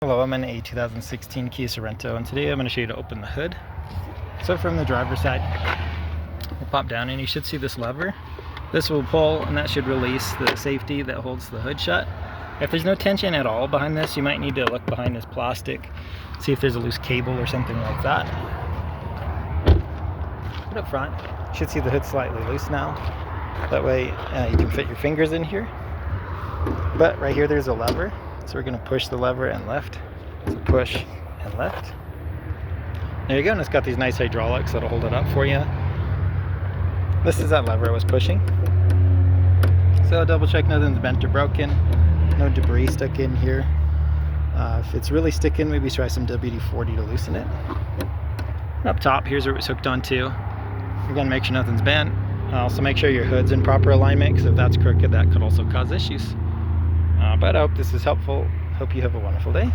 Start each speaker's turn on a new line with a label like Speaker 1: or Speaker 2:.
Speaker 1: Hello, I'm in a 2016 Kia Sorento, and today I'm going to show you to open the hood. So from the driver's side, we'll pop down and you should see this lever. This will pull and that should release the safety that holds the hood shut. If there's no tension at all behind this, you might need to look behind this plastic, see if there's a loose cable or something like that. But up front, you should see the hood slightly loose now. That way you can fit your fingers in here. But right here there's a lever. So we're going to push the lever and left. So push and left. There you go, and it's got these nice hydraulics that'll hold it up for you. This is that lever I was pushing. So double check nothing's bent or broken. No debris stuck in here. If it's really sticking, maybe try some WD-40 to loosen it. Up top, here's where it was hooked onto. Again, make sure nothing's bent. Also make sure your hood's in proper alignment, because if that's crooked, that could also cause issues. But I hope this is helpful. Hope you have a wonderful day.